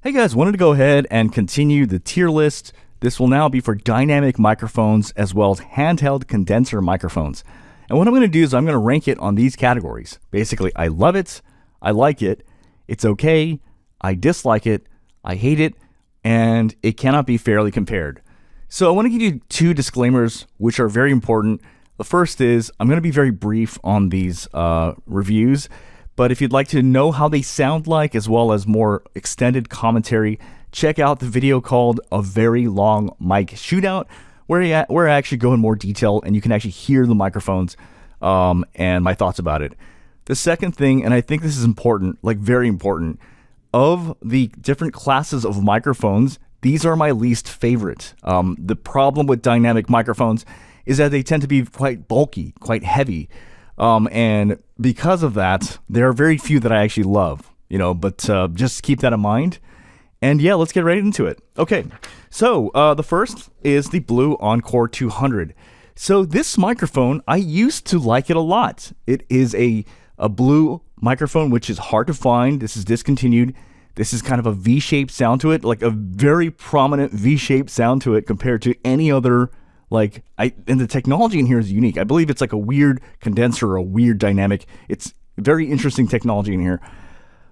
Hey guys, wanted to go ahead and continue the tier list. This will now be for dynamic microphones as well as handheld condenser microphones. And what I'm going to do is I'm going to rank it on these categories. Basically, I love it, I like it, it's okay, I dislike it, I hate it, and it cannot be fairly compared. So I want to give you two disclaimers which are very important. The first is I'm going to be very brief on these reviews. But if you'd like to know how they sound like, as well as more extended commentary, check out the video called A Very Long Mic Shootout, where I actually go in more detail and you can actually hear the microphones and my thoughts about it. The second thing, and I think this is important, like very important, of the different classes of microphones, these are my least favorite. The problem with dynamic microphones is that they tend to be quite bulky, quite heavy. And because of that, there are very few that I actually love, but just keep that in mind. And yeah, let's get right into it. Okay, so the first is the Blue Encore 200. So this microphone, I used to like it a lot. It is a blue microphone, which is hard to find. This is discontinued. This is kind of a V-shaped sound to it, like a very prominent V-shaped sound to it compared to any other. And the technology in here is unique. I believe it's like a weird condenser or a weird dynamic. It's very interesting technology in here.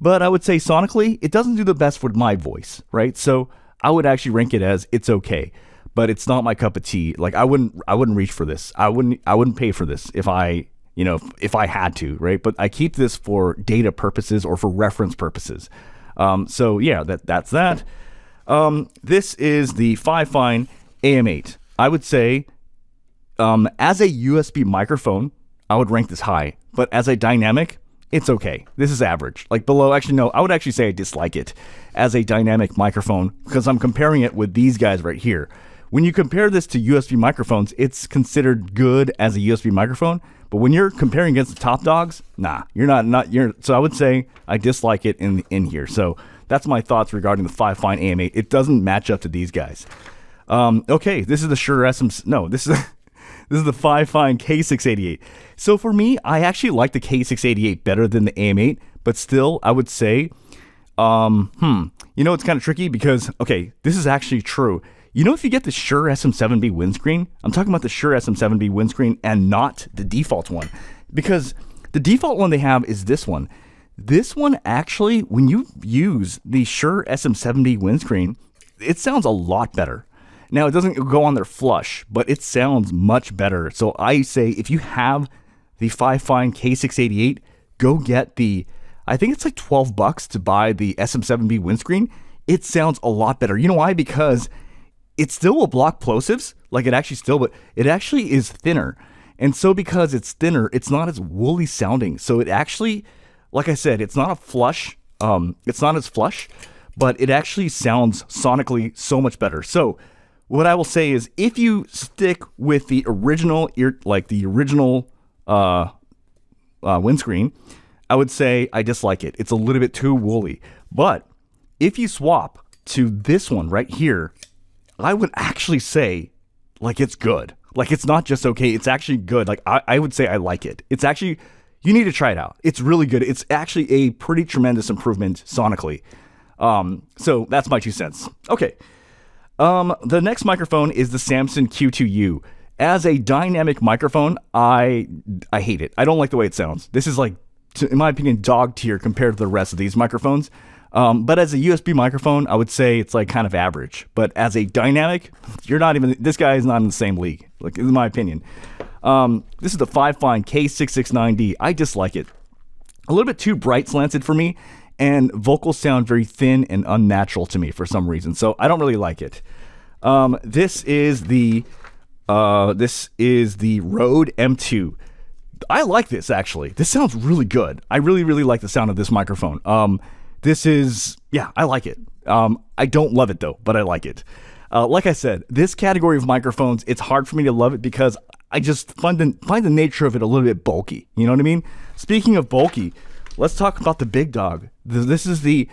But I would say sonically, it doesn't do the best with my voice, right? So I would actually rank it as it's okay, but it's not my cup of tea. Like I wouldn't reach for this. I wouldn't pay for this if I had to, right? But I keep this for data purposes or for reference purposes. So yeah, that's that. This is the Fifine AM8. I would say, as a USB microphone, I would rank this high. But as a dynamic, it's okay. This is average. Like below, actually, no, I would actually say I dislike it as a dynamic microphone because I'm comparing it with these guys right here. When you compare this to USB microphones, it's considered good as a USB microphone. But when you're comparing against the top dogs, nah, so I would say I dislike it in here. So that's my thoughts regarding the Fifine AM8. It doesn't match up to these guys. Okay, this is the Shure this is the Fifine K688. So for me, I actually like the K688 better than the AM8, but still, I would say, it's kind of tricky because, okay, this is actually true. If you get the Shure SM7B windscreen, I'm talking about the Shure SM7B windscreen and not the default one, because the default one they have is this one. This one actually, when you use the Shure SM7B windscreen, it sounds a lot better. Now, it doesn't go on there flush, but it sounds much better. So I say if you have the Fifine K688, go get I think it's like $12 to buy the SM7B windscreen. It sounds a lot better. You know why? Because it still will block plosives, but it actually is thinner. And so because it's thinner, it's not as woolly sounding. So it actually, like I said, it's not a flush. It's not as flush, but it actually sounds sonically so much better. So what I will say is, if you stick with the original windscreen, I would say I dislike it. It's a little bit too woolly. But if you swap to this one right here, I would actually say, it's good. It's not just okay. It's actually good. I would say I like it. It's actually, you need to try it out. It's really good. It's actually a pretty tremendous improvement sonically. So that's my 2 cents. Okay. The next microphone is the Samson Q2U. As a dynamic microphone, I hate it. I don't like the way it sounds. This is in my opinion, dog tier compared to the rest of these microphones. But as a USB microphone, I would say it's kind of average. But as a dynamic, this guy is not in the same league, in my opinion. This is the Fifine K669D. I dislike it. A little bit too bright slanted for me. And vocals sound very thin and unnatural to me for some reason, so I don't really like it. This is the Rode M2. I like this actually. This sounds really good. I really, really like the sound of this microphone. I like it. I don't love it though, but I like it. Like I said, this category of microphones, it's hard for me to love it because I just find the nature of it a little bit bulky. You know what I mean? Speaking of bulky, let's talk about the big dog. This is the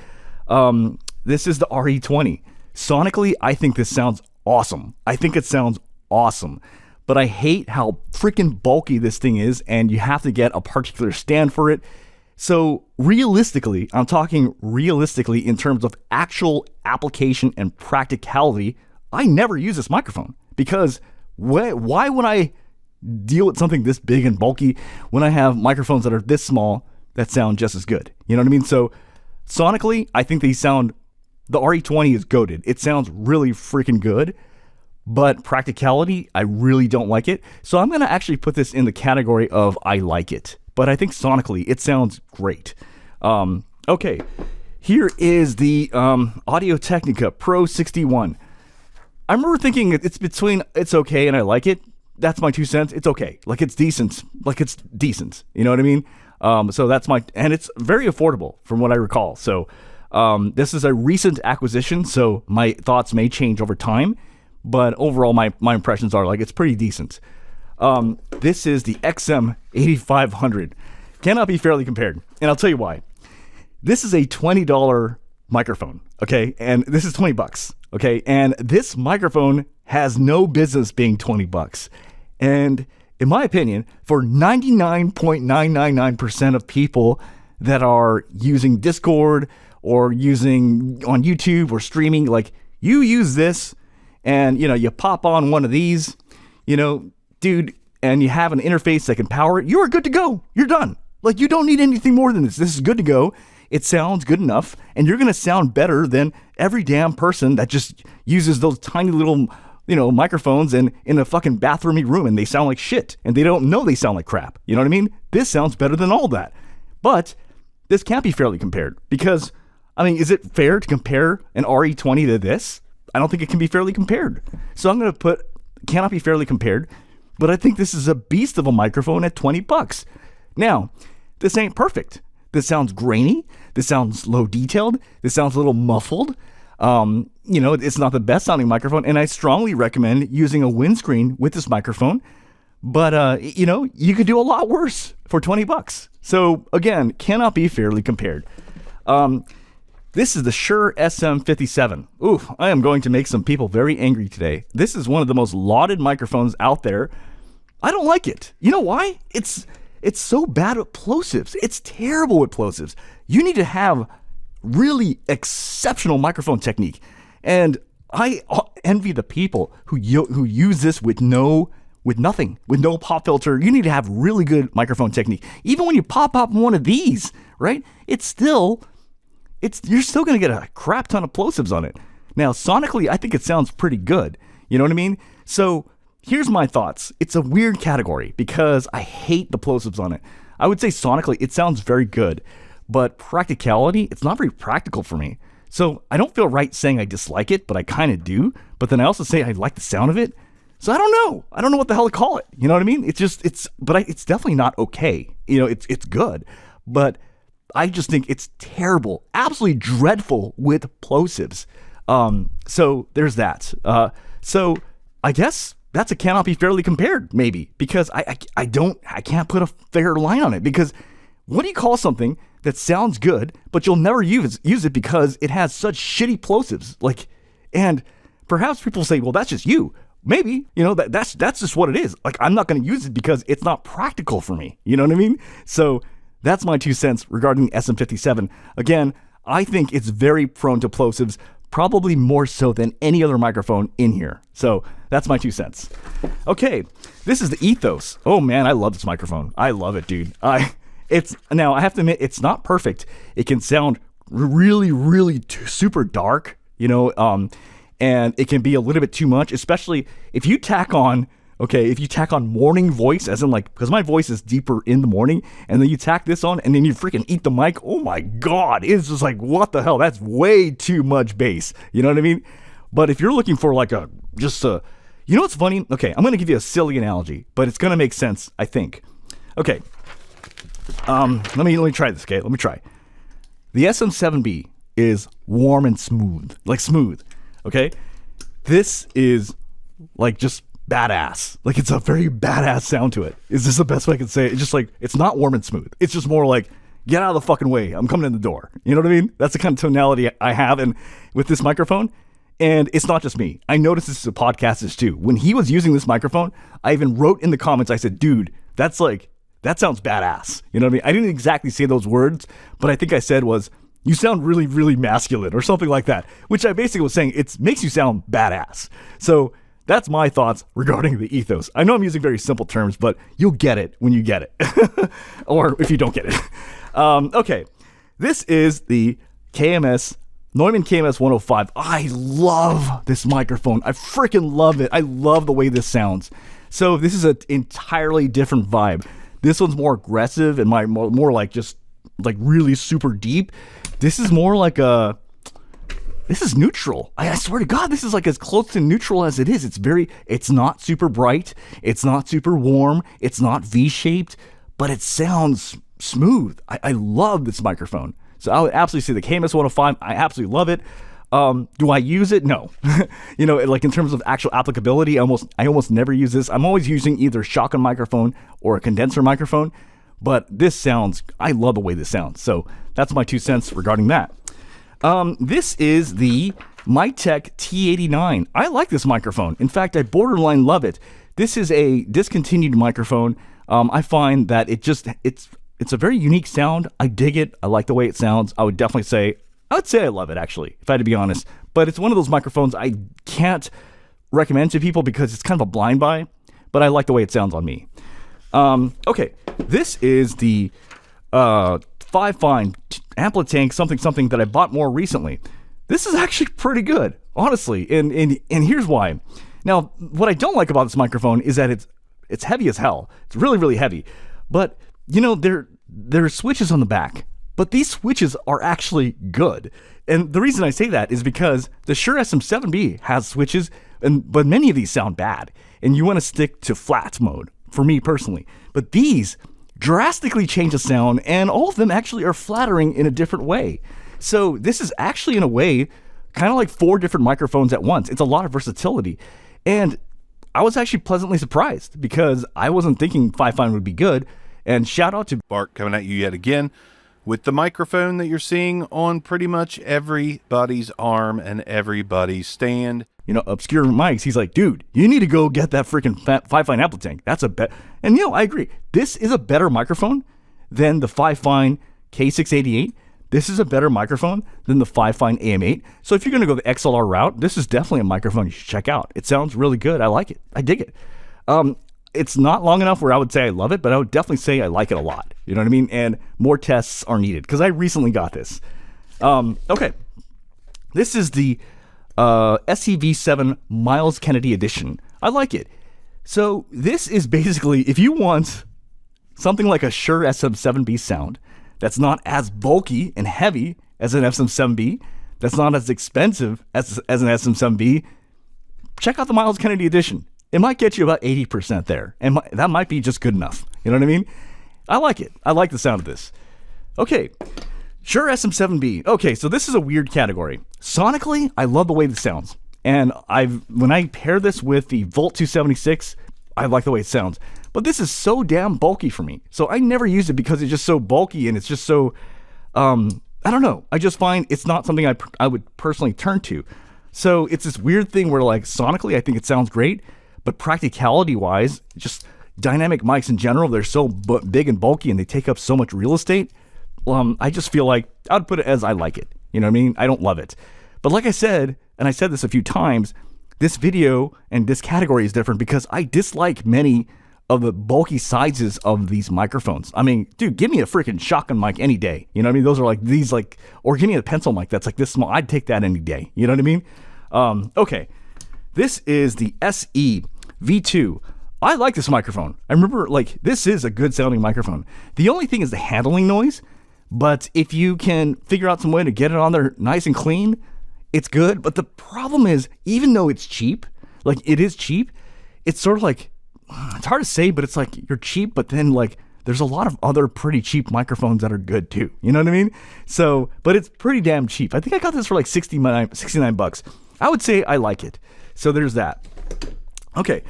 RE20. Sonically, I think this sounds awesome. But I hate how freaking bulky this thing is, and you have to get a particular stand for it. So realistically, I'm talking realistically in terms of actual application and practicality, I never use this microphone because why would I deal with something this big and bulky when I have microphones that are this small that sound just as good? You know what I mean? So sonically, I think the RE20 is goated. It sounds really freaking good, but practicality, I really don't like it. So I'm going to actually put this in the category of I like it, but I think sonically it sounds great. Okay, here is the Audio Technica Pro 61. I remember thinking it's okay and I like it. That's my 2 cents. It's okay. Like it's decent. You know what I mean? So that's and it's very affordable from what I recall. So this is a recent acquisition, so my thoughts may change over time, but overall my impressions are like it's pretty decent. This is the XM8500. Cannot be fairly compared, and I'll tell you why. This is a $20 microphone, okay? And this is $20, okay? And this microphone has no business being $20. And in my opinion, for 99.999% of people that are using Discord or using on YouTube or streaming, like you use this and, you pop on one of these, dude, and you have an interface that can power it, you are good to go. You're done. Like you don't need anything more than this. This is good to go. It sounds good enough, and you're going to sound better than every damn person that just uses those tiny little microphones and in a fucking bathroomy room and they sound like shit and they don't know they sound like crap. You know what I mean? This sounds better than all that. But this can't be fairly compared because, is it fair to compare an RE20 to this? I don't think it can be fairly compared. So I'm going to put cannot be fairly compared, but I think this is a beast of a microphone at $20. Now, this ain't perfect. This sounds grainy. This sounds low detailed. This sounds a little muffled. It's not the best sounding microphone, and I strongly recommend using a windscreen with this microphone. But, you could do a lot worse for $20. So again, cannot be fairly compared. This is the Shure SM57. Oof, I am going to make some people very angry today. This is one of the most lauded microphones out there. I don't like it. You know why? It's so bad with plosives. It's terrible with plosives. You need to have really exceptional microphone technique, and I envy the people who use this with nothing, with no pop filter. You need to have really good microphone technique. Even when you pop up one of these, right? You're still going to get a crap ton of plosives on it. Now, sonically, I think it sounds pretty good. You know what I mean? So here's my thoughts. It's a weird category because I hate the plosives on it. I would say sonically, it sounds very good. But practicality, it's not very practical for me. So I don't feel right saying I dislike it, but I kind of do. But then I also say I like the sound of it. So I don't know. I don't know what the hell to call it. You know what I mean? It's definitely not okay. It's good. But I just think it's terrible, absolutely dreadful with plosives. So there's that. So I guess that's a cannot be fairly compared, maybe, because I can't put a fair line on it. Because what do you call something that sounds good, but you'll never use it because it has such shitty plosives? And perhaps people say, well, that's just you. Maybe, that's just what it is. Like, I'm not going to use it because it's not practical for me. You know what I mean? So that's my 2 cents regarding SM57. Again, I think it's very prone to plosives, probably more so than any other microphone in here. So that's my 2 cents. Okay, this is the Ethos. Oh man, I love this microphone. I love it, dude. Now I have to admit, it's not perfect. It can sound really, really super dark, and it can be a little bit too much, especially if you tack on morning voice, as in because my voice is deeper in the morning, and then you tack this on, and then you freaking eat the mic. Oh my God, it's just like, what the hell? That's way too much bass. You know what I mean? But if you're looking for what's funny? Okay, I'm going to give you a silly analogy, but it's going to make sense, I think. Okay. Let me try this, okay? Let me try. The SM7B is warm and smooth, okay? This is just badass. It's a very badass sound to it. Is this the best way I can say it? It's just it's not warm and smooth. It's just more get out of the fucking way. I'm coming in the door. You know what I mean? That's the kind of tonality I have with this microphone. And it's not just me. I noticed this as podcasters too. When he was using this microphone, I even wrote in the comments, I said, dude, that's that sounds badass. You know what I mean? I didn't exactly say those words, but I think I said was, you sound really, really masculine or something like that, which I basically was saying it makes you sound badass. So that's my thoughts regarding the Ethos. I know I'm using very simple terms, but you'll get it when you get it, or if you don't get it. Okay, this is the KMS, Neumann KMS 105. I love this microphone. I freaking love it. I love the way this sounds. So this is an entirely different vibe. This one's more aggressive and more like just like really super deep. This is more like this is neutral. I swear to God, this is like as close to neutral as it is. It's not super bright. It's not super warm. It's not V-shaped, but it sounds smooth. I love this microphone. So I would absolutely say the KMS 105, I absolutely love it. Do I use it? No. You know, like in terms of actual applicability, I almost never use this. I'm always using either shotgun microphone or a condenser microphone, but I love the way this sounds. So that's my 2 cents regarding that. This is the Miktek T89. I like this microphone. In fact, I borderline love it. This is a discontinued microphone. I find that it's a very unique sound. I dig it. I like the way it sounds. I would say I love it, actually, if I had to be honest. But it's one of those microphones I can't recommend to people because it's kind of a blind buy, but I like the way it sounds on me. Okay, this is the Fifine Amplitank something that I bought more recently. This is actually pretty good, honestly, and here's why. Now, what I don't like about this microphone is that it's heavy as hell. It's really, really heavy. But, you know, there are switches on the back, but these switches are actually good. And the reason I say that is because the Shure SM7B has switches, but many of these sound bad, and you want to stick to flat mode, for me personally. But these drastically change the sound, and all of them actually are flattering in a different way. So this is actually, in a way, kind of like 4 different microphones at once. It's a lot of versatility. And I was actually pleasantly surprised because I wasn't thinking Fifine would be good. And shout out to Bart coming at you yet again with the microphone that you're seeing on pretty much everybody's arm and everybody's stand. You know, obscure mics. He's like, dude, you need to go get that freaking Fifine Amplitank. That's a bet. And you know, I agree. This is a better microphone than the Fifine K688. This is a better microphone than the Fifine AM8. So if you're going to go the XLR route, this is definitely a microphone you should check out. It sounds really good. I like it. I dig it. It's not long enough where I would say I love it, but I would definitely say I like it a lot. You know what I mean? And more tests are needed because I recently got this. Okay. This is the SEV7 Myles Kennedy edition. I like it. So this is basically, if you want something like a Shure SM7B sound that's not as bulky and heavy as an SM7B, that's not as expensive as an SM7B, check out the Myles Kennedy edition. It might get you about 80% there, and that might be just good enough. You know what I mean? I like it. I like the sound of this. Okay, Shure SM7B. Okay, so this is a weird category. Sonically, I love the way this sounds. And when I pair this with the Volt 276, I like the way it sounds. But this is so damn bulky for me. So I never use it because it's just so bulky and it's just so, I don't know. I just find it's not something I would personally turn to. So it's this weird thing where, like, sonically, I think it sounds great, but practicality-wise, just dynamic mics in general, they're so big and bulky and they take up so much real estate. I just feel like I would put it as I like it. You know what I mean? I don't love it. But like I said, and I said this a few times, this video and this category is different because I dislike many of the bulky sizes of these microphones. I mean, dude, give me a freaking shotgun mic any day. You know what I mean? Those are like these, like, or give me a pencil mic that's like this small. I'd take that any day. You know what I mean? Okay. This is the SE V2. I like this microphone. I remember, like, this is a good sounding microphone. The only thing is the handling noise, but if you can figure out some way to get it on there nice and clean, it's good. But the problem is, even though it's cheap, like, it is cheap, it's sort of like, it's hard to say, but it's like you're cheap, but then, like, there's a lot of other pretty cheap microphones that are good too. You know what I mean? So, but it's pretty damn cheap. I think I got this for like 69 bucks. I would say I like it. So there's that. Okay.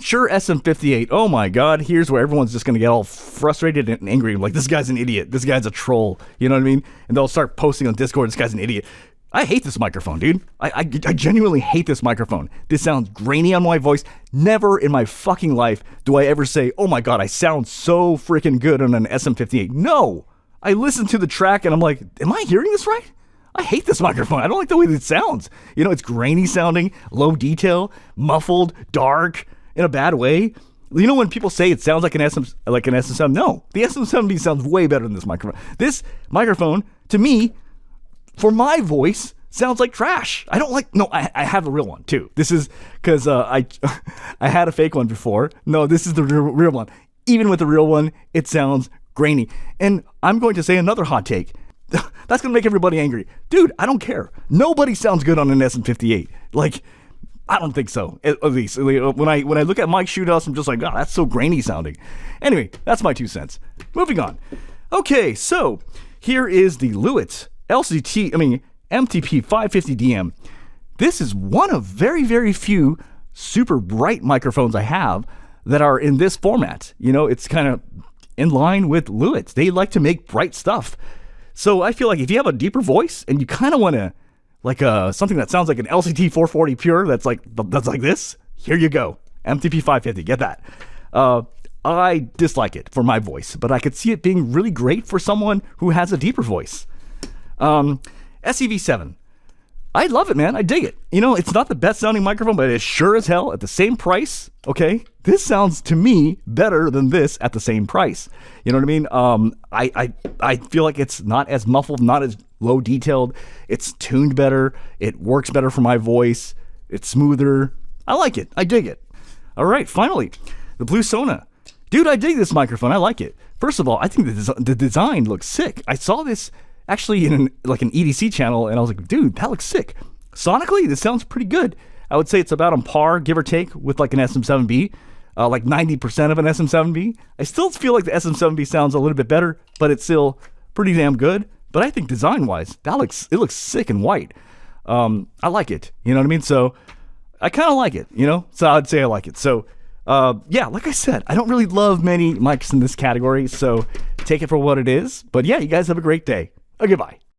Shure SM58. Oh my God. Here's where everyone's just going to get all frustrated and angry. Like, this guy's an idiot. This guy's a troll. You know what I mean? And they'll start posting on Discord, this guy's an idiot. I hate this microphone, dude. I genuinely hate this microphone. This sounds grainy on my voice. Never in my fucking life do I ever say, oh my God, I sound so freaking good on an SM58. No, I listen to the track and I'm like, am I hearing this right? I hate this microphone. I don't like the way it sounds. You know, it's grainy sounding, low detail, muffled, dark, in a bad way. You know when people say it sounds like an SM7? No, the SM7B sounds way better than this microphone. This microphone, to me, for my voice, sounds like trash. I don't like. No, I have a real one too. This is because I had a fake one before. No, this is the real one. Even with the real one, it sounds grainy. And I'm going to say another hot take. That's going to make everybody angry. Dude, I don't care. Nobody sounds good on an SM58. Like, I don't think so. At least when I look at Mike Shoothouse, I'm just like, God, that's so grainy sounding. Anyway, that's my 2 cents. Moving on. Okay, so here is the Lewitt MTP 550DM. This is one of very, very few super bright microphones I have that are in this format. You know, it's kind of in line with Lewitt. They like to make bright stuff. So I feel like if you have a deeper voice and you kind of want to, like something that sounds like an LCT 440 pure, that's like this, here you go. MTP 550, get that. I dislike it for my voice, but I could see it being really great for someone who has a deeper voice. SEV7. I love it, man. I dig it. You know, it's not the best sounding microphone, but it's sure as hell at the same price. Okay. This sounds to me better than this at the same price. You know what I mean? I feel like it's not as muffled, not as low detailed. It's tuned better. It works better for my voice. It's smoother. I like it. I dig it. All right. Finally, the blue Sona. Dude, I dig this microphone. I like it. First of all, I think the design looks sick. I saw this actually in an EDC channel, and I was like, dude, that looks sick. Sonically, this sounds pretty good. I would say it's about on par, give or take, with like an SM7B, like 90% of an SM7B. I still feel like the SM7B sounds a little bit better, but it's still pretty damn good. But I think design-wise, it looks sick and white. I like it. You know what I mean? So I kind of like it, you know? So I'd say I like it. So yeah, like I said, I don't really love many mics in this category, so take it for what it is. But yeah, you guys have a great day. Goodbye.